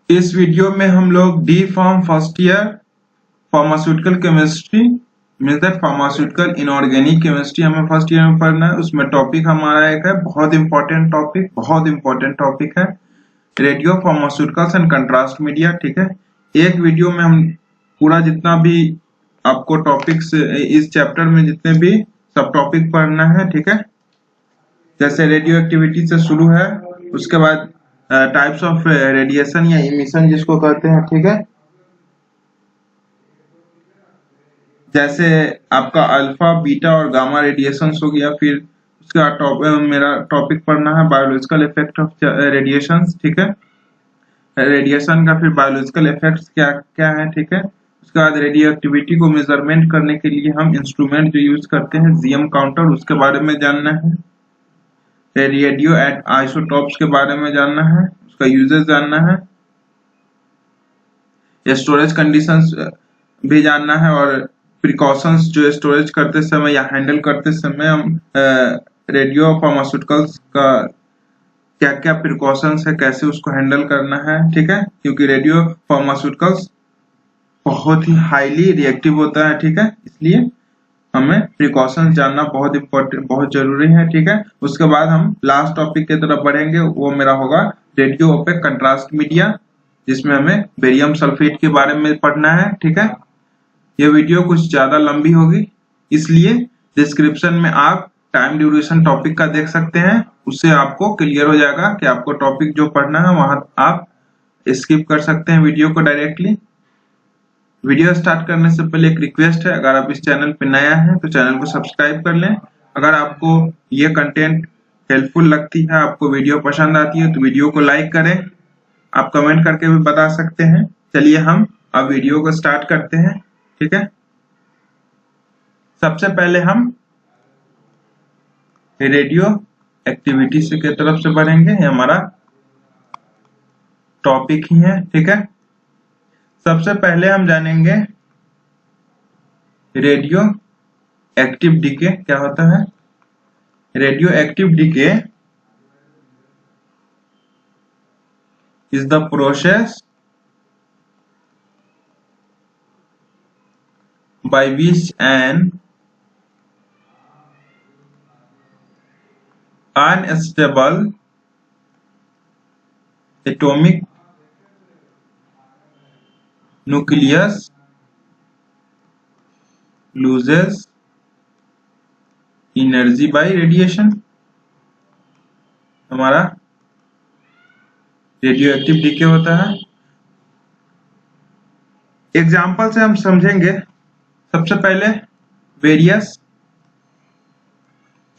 इस वीडियो में हम लोग D pharm first year pharmaceutical chemistry means that pharmaceutical inorganic chemistry हमें फर्स्ट ईयर में पढ़ना है। उसमें टॉपिक हमारा एक है बहुत इंपॉर्टेंट टॉपिक है radio pharmaceuticals and contrast media. ठीक है, एक वीडियो में हम पूरा जितना भी आपको टॉपिक्स इस चैप्टर में जितने भी सब टॉपिक पढ़ना है। ठीक है, जैसे रेडियो एक्टिविटी से शुरू है, उसके बाद टाइप्स ऑफ रेडिएशन या इमिशन जिसको कहते हैं। ठीक है, जैसे आपका अल्फा बीटा और गामा रेडिएशन हो गया। फिर उसका मेरा टॉपिक पढ़ना है बायोलॉजिकल इफेक्ट ऑफ रेडिएशन। ठीक है, रेडिएशन का फिर बायोलॉजिकल इफेक्ट्स क्या क्या है। ठीक है, उसके बाद रेडियो एक्टिविटी को मेजरमेंट करने के लिए हम इंस्ट्रूमेंट जो यूज करते हैं जीएम काउंटर, उसके बारे में जानना है। रेडियो एट आइसोटॉप्स के बारे में जानना है, उसका यूजेस जानना है। स्टोरेज कंडीशंस भी जानना है और प्रिकॉशंस जो स्टोरेज करते समय या हैंडल करते समय हम रेडियो फार्मास्यूटिकल्स का क्या क्या प्रिकॉशंस है, कैसे उसको हैंडल करना है। ठीक है, क्योंकि रेडियो फार्मास्यूटिकल्स बहुत ही हाईली रिएक्टिव होता है। ठीक है, इसलिए हमें प्रिकॉशंस जानना बहुत इंपॉर्टेंट, बहुत जरूरी है। ठीक है, उसके बाद हम लास्ट टॉपिक की तरफ बढ़ेंगे, वो मेरा होगा रेडियो ओपेक कंट्रास्ट मीडिया, जिसमें हमें बेरियम सल्फेट के बारे में पढ़ना है। ठीक है, यह वीडियो कुछ ज्यादा लंबी होगी, इसलिए डिस्क्रिप्शन में आप टाइम ड्यूरेशन टॉपिक का देख सकते हैं, उससे आपको क्लियर हो जाएगा कि आपको टॉपिक जो पढ़ना है वहां आप स्किप कर सकते हैं वीडियो को डायरेक्टली। वीडियो स्टार्ट करने से पहले एक रिक्वेस्ट है, अगर आप इस चैनल पे नया हैं तो चैनल को सब्सक्राइब कर लें। अगर आपको ये कंटेंट हेल्पफुल लगती है, आपको वीडियो पसंद आती है, तो वीडियो को लाइक करें। आप कमेंट करके भी बता सकते हैं। चलिए हम अब वीडियो को स्टार्ट करते हैं। ठीक है, सबसे पहले हम रेडियो एक्टिविटी से की तरफ से बढ़ेंगे, ये हमारा टॉपिक ही है। ठीक है, सबसे पहले हम जानेंगे रेडियो एक्टिव डीके क्या होता है। Radio active decay is the process by which an unstable atomic nucleus loses energy by radiation। हमारा रेडियो एक्टिव डीके होता है। एग्जाम्पल से हम समझेंगे। सबसे पहले वेरियस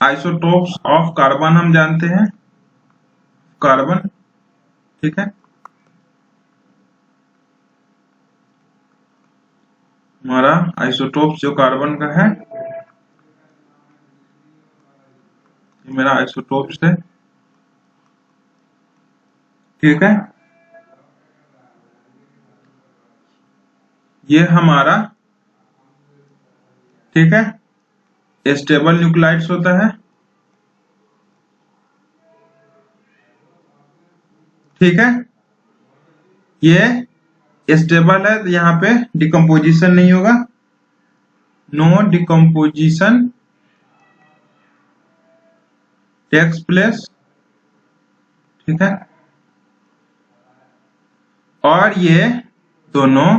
आइसोटोप्स ऑफ कार्बन हम जानते हैं, कार्बन। ठीक है, हमारा आइसोटोप्स जो कार्बन का है, ये मेरा आइसोटोप्स है। ठीक है, ये हमारा, ठीक है, स्टेबल न्यूक्लाइड्स होता है। ठीक है, ये स्टेबल है, तो यहाँ पे डिकम्पोजिशन नहीं होगा, नो डिकम्पोजिशन टेक्स प्लेस। ठीक है, और ये दोनों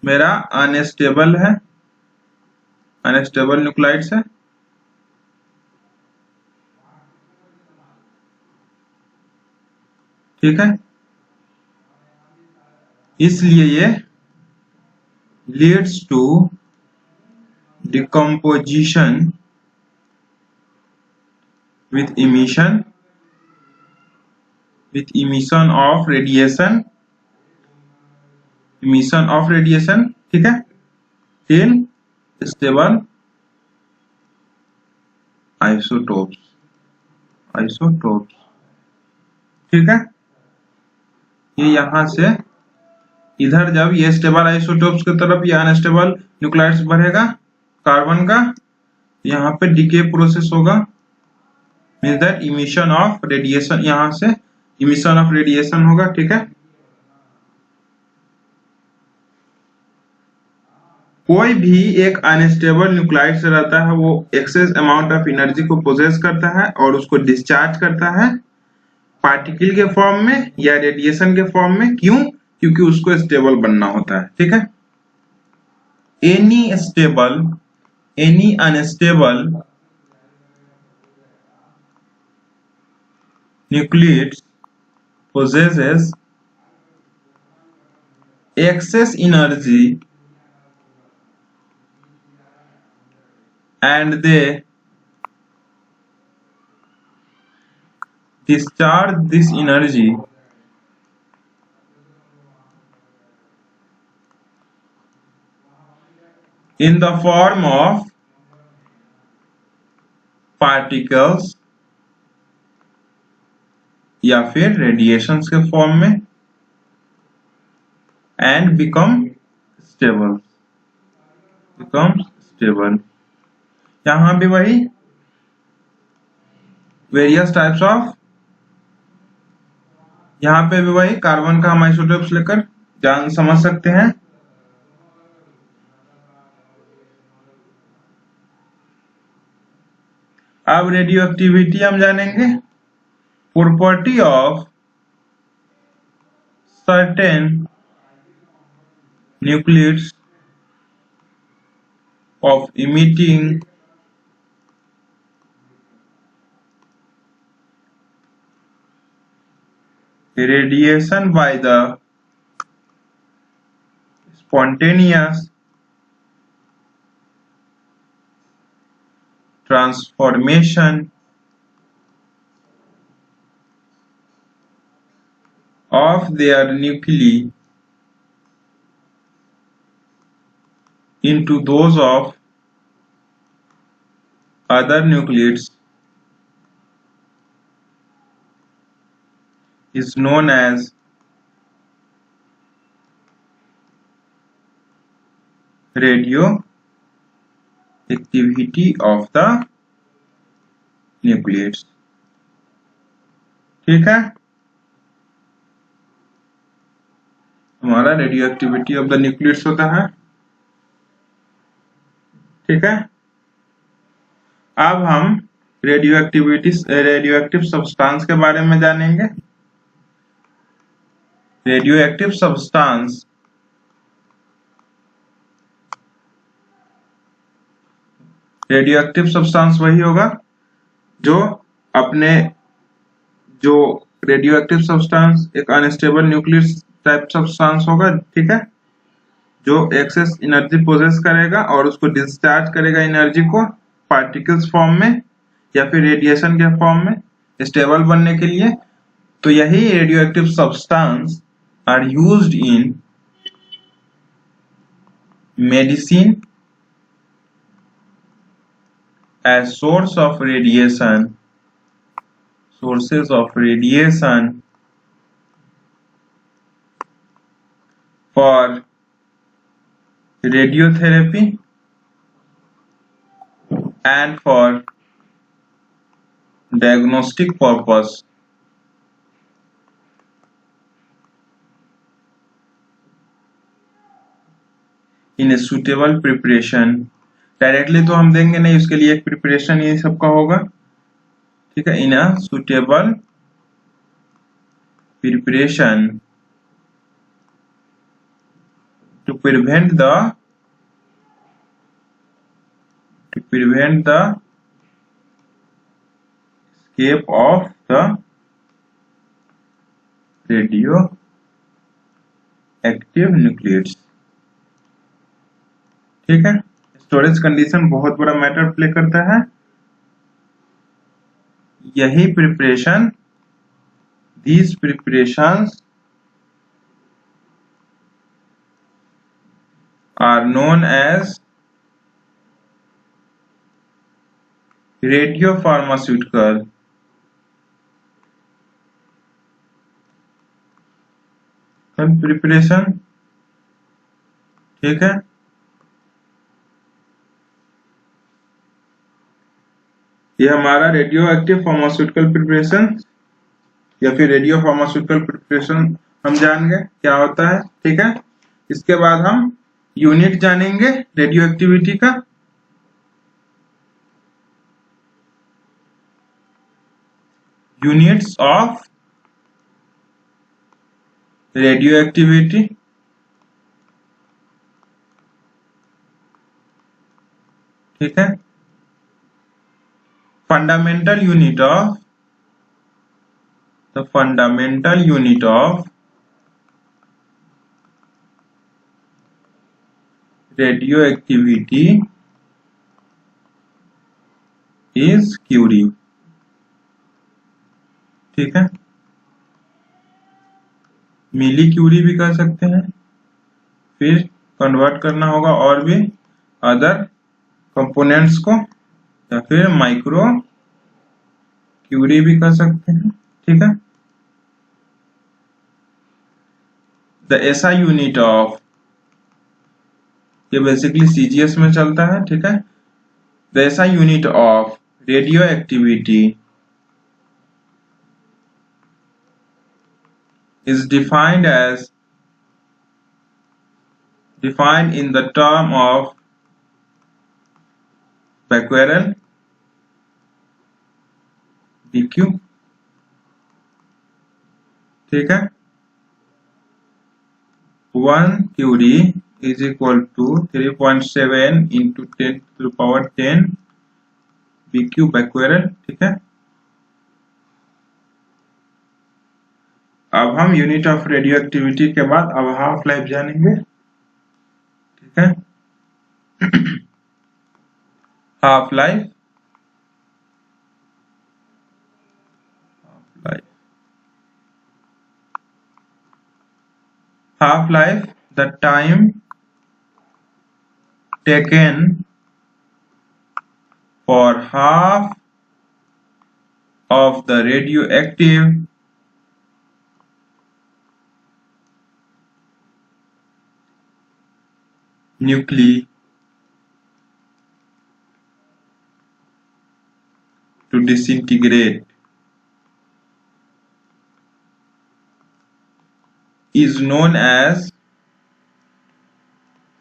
मेरा अनस्टेबल है, अनस्टेबल न्यूक्लाइड्स है। ठीक है, इसलिए ये leads to decomposition with emission of radiation, ठीक है, इन स्टेबल आइसोटोप्स। ठीक है, ये यहां से इधर जब ये स्टेबल आइसोटोप्स की तरफ ये अनस्टेबल न्यूक्लाइड्स बढ़ेगा कार्बन का, यहाँ पे डीके प्रोसेस होगा, means that emission of radiation, यहाँ से इमिशन ऑफ रेडिएशन होगा। ठीक है, कोई भी एक अनस्टेबल न्यूक्लाइड से रहता है वो एक्सेस अमाउंट ऑफ एनर्जी को पोजेस करता है और उसको डिस्चार्ज करता है पार्टिकल के फॉर्म में या रेडिएशन के फॉर्म में। क्यों? क्योंकि उसको स्टेबल बनना होता है। ठीक है, any unstable nuclide possesses excess energy and they discharge this energy in the form of particles या फिर रेडिएशंस के फॉर्म में and become stable। यहां भी वही वेरियस टाइप्स ऑफ, यहां पे भी वही कार्बन का हम आइसोटोप्स लेकर जान समझ सकते हैं। अब रेडियो एक्टिविटी हम जानेंगे। Property of certain nuclides of emitting radiation by the spontaneous transformation of their nuclei into those of other nuclides is known as radioactivity of the nuclides। ठीक है, हमारा रेडियो एक्टिविटी ऑफ द न्यूक्लिड्स होता है। ठीक है, अब हम रेडियोएक्टिव सब्सटेंस के बारे में जानेंगे। रेडियोएक्टिव सब्सटेंस वही होगा जो रेडियोएक्टिव सब्सटेंस एक अनस्टेबल न्यूक्लियर टाइप सब्सटेंस होगा। ठीक है, जो एक्सेस एनर्जी पोजेस करेगा और उसको डिस्चार्ज करेगा एनर्जी को पार्टिकल्स फॉर्म में या फिर रेडिएशन के फॉर्म में स्टेबल बनने के लिए। तो यही radioactive substance are used in medicine as sources of radiation for radiotherapy and for diagnostic purpose। in a suitable preparation। Directly तो हम देंगे नहीं, उसके लिए एक प्रिपरेशन ये सबका होगा। ठीक है, in a suitable preparation to prevent the escape of the radioactive nuclides। ठीक है, स्टोरेज कंडीशन बहुत बड़ा मैटर प्ले करता है। यही preparation, these preparations are known as radiopharmaceutical preparation. ठीक है, ये हमारा रेडियो एक्टिव फार्मास्यूटिकल प्रिपरेशन या फिर रेडियो फार्मास्यूटिकल प्रिपरेशन हम जान गए क्या होता है। ठीक है, इसके बाद हम यूनिट जानेंगे रेडियो एक्टिविटी का। यूनिट्स ऑफ रेडियो एक्टिविटी, ठीक है। Fundamental unit of the fundamental unit of radio activity is curie, ठीक है। मिली क्यूरी भी कर सकते हैं, फिर कन्वर्ट करना होगा और भी अदर कंपोनेंट्स को, या फिर माइक्रो क्यूरी भी कर सकते हैं, ठीक है। द एसआई यूनिट ऑफ, ये बेसिकली सीजीएस में चलता है, ठीक है। The SI unit of radio activity is defined in the term of becquerel BQ, ठीक है। 1 curie is equal to 3.7 into 10 to the power 10 BQ becquerel, ठीक है। अब हम यूनिट ऑफ रेडियो एक्टिविटी के बाद अब हाफ लाइफ जानेंगे, ठीक है। Half life, half life, the time taken for half of the radioactive nuclei to disintegrate is known as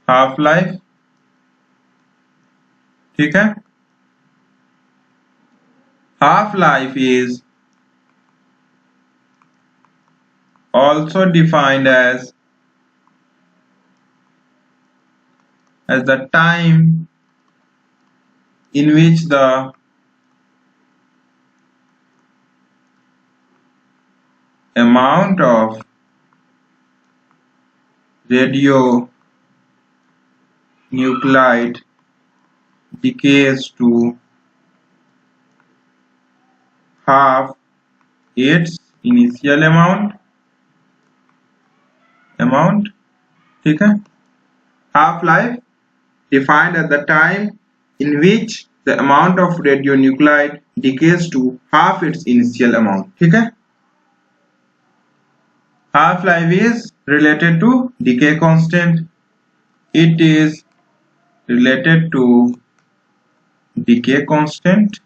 half life, ठीक है। half life is also defined as the time in which the amount of radionuclide decays to half its initial amount, ठीक है। half life defined as the time in which the amount of radionuclide decays to half its initial amount, ठीक है। half life is related to decay constant. It is related to decay constant.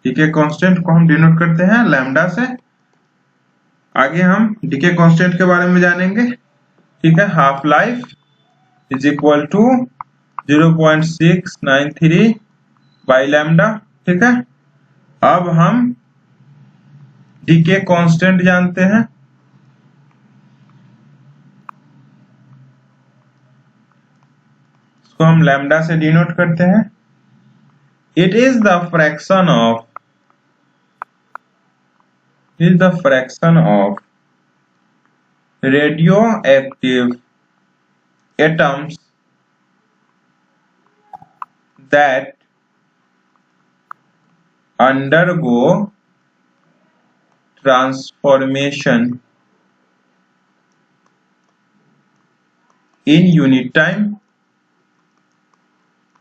decay constant को हम denote करते हैं lambda से। आगे हम decay constant के बारे में जानेंगे, ठीक है। Half life is equal to 0.693 by lambda, ठीक है। अब हम डीके कांस्टेंट जानते हैं, इसको हम लैम्डा से डिनोट करते हैं। It is the fraction of radioactive atoms that undergo transformation in unit time।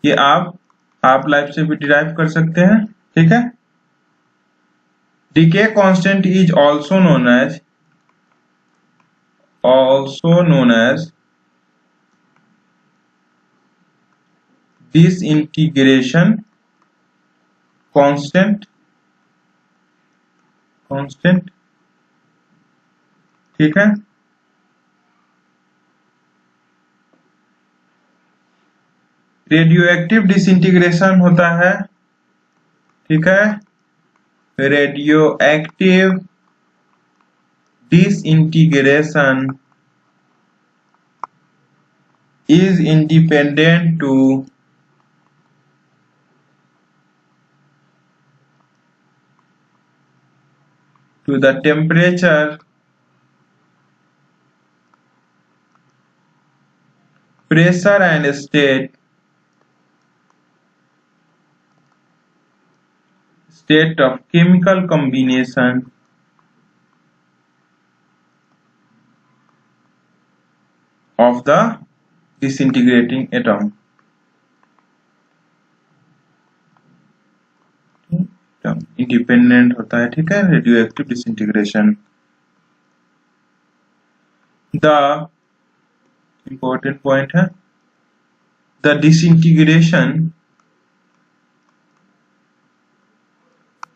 ये आप हाफ लाइफ से भी डिराइव कर सकते हैं, ठीक है। decay constant is also known as disintegration constant, ठीक है। रेडियो एक्टिव डिसइंटीग्रेशन होता है, ठीक है, radio active disintegration is independent to the temperature, pressure and state of chemical combination of the disintegrating atom. Independent होता है, ठीक है, radio active disintegration. The important point है, the disintegration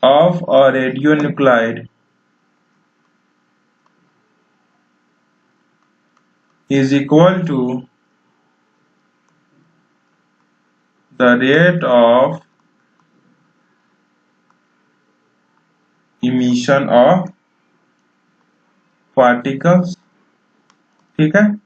of a radionuclide is equal to the rate of emission of particles, ठीक है।